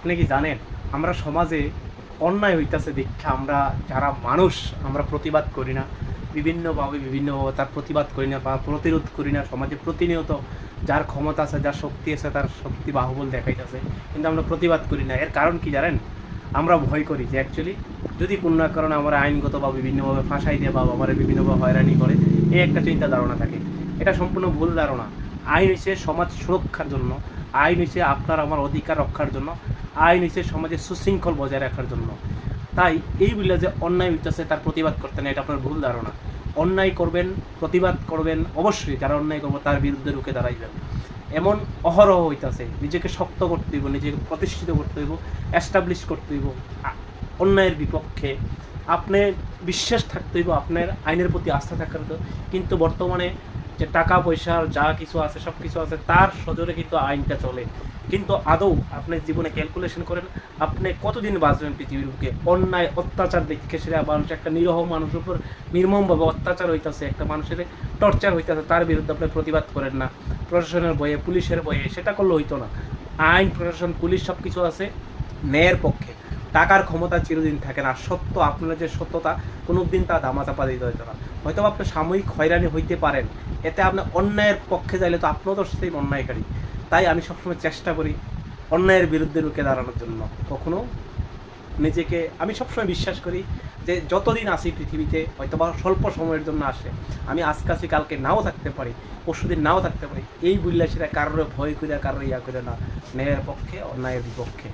আপনি কি জানেন আমরা সমাজে অন্যায় হইতাছে দেখে আমরা যারা মানুষ আমরা প্রতিবাদ করি না, বিভিন্নভাবে তার প্রতিবাদ করি না বা প্রতিরোধ করি না। সমাজে প্রতিনিয়ত যার ক্ষমতা আছে, যার শক্তি আছে, তার শক্তি বাহুবল দেখাইতেছে, কিন্তু আমরা প্রতিবাদ করি না। এর কারণ কি জানেন? আমরা ভয় করি যে অ্যাকচুয়ালি যদি কোনো না কারণে আমরা আইনগত বা বিভিন্নভাবে ফাঁসাই দিয়ে বা আমার বিভিন্নভাবে হয়রানি করে, এই একটা চিন্তা ধারণা থাকে। এটা সম্পূর্ণ ভুল ধারণা। আইন হচ্ছে সমাজ সুরক্ষার জন্য, আইন হচ্ছে আপনার আমার অধিকার রক্ষার জন্য, আইন হচ্ছে সমাজে সুশৃঙ্খল বজায় রাখার জন্য। তাই এই বলে যে অন্যায় হইতেছে তার প্রতিবাদ করতে না, এটা আপনার ভুল ধারণা। অন্যায় করবেন, প্রতিবাদ করবেন, অবশ্যই যারা অন্যায় করবো তার বিরুদ্ধে রুখে দাঁড়াইবেন। এমন অহরহ হইতাছে, নিজেকে শক্ত করতে হইব, নিজেকে প্রতিষ্ঠিত করতে হইব, এস্টাবলিশ করতে হইব অন্যায়ের বিপক্ষে। আপনি বিশ্বাস থাকতে হইব, আপনার আইনের প্রতি আস্থা থাকার। কিন্তু বর্তমানে যে টাকা পয়সার যা কিছু আছে, সব কিছু আছে, তার সজোরে কিন্তু আইনটা চলে। কিন্তু আদৌ আপনি জীবনে ক্যালকুলেশন করেন আপনি কতদিন বাঁচবেন পৃথিবীর বুকে? অন্যায় অত্যাচার দেখে সেটা মানুষ, একটা নিরহ মানুষের উপর নির্মমভাবে অত্যাচার হইতেছে, একটা মানুষের টর্চার হইতেছে, তার বিরুদ্ধে আপনি প্রতিবাদ করেন না। প্রশাসনের বয়ে, পুলিশের বয়ে সেটা করলে হইতো না। আইন, প্রশাসন, পুলিশ সব কিছু আছে ন্যায়ের পক্ষে। টাকার ক্ষমতা চিরদিন থাকে না। সত্য, আপনার যে সত্যতা কোনো দিন তা ধামাচাপা দিতে হইতো না। হয়তো আপনি সাময়িক হয়রানি হইতে পারেন, এতে আপনি অন্যায়ের পক্ষে যাইলে তো আপনিও তো সেই অন্যায়কারী। তাই আমি সবসময় চেষ্টা করি অন্যায়ের বিরুদ্ধে রুখে দাঁড়ানোর জন্য। কখনো নিজেকে, আমি সবসময় বিশ্বাস করি যে যতদিন আসি পৃথিবীতে হয়তো বা স্বল্প সময়ের জন্য আসে, আমি আজকে আসি কালকে নাও থাকতে পারি, পরশুদিন নাও থাকতে পারি। এই বুল্লাসীরা কারোর ভয় করে, কারোর ইয়া করে না, ন্যায়ের পক্ষে অন্যায়ের বিপক্ষে।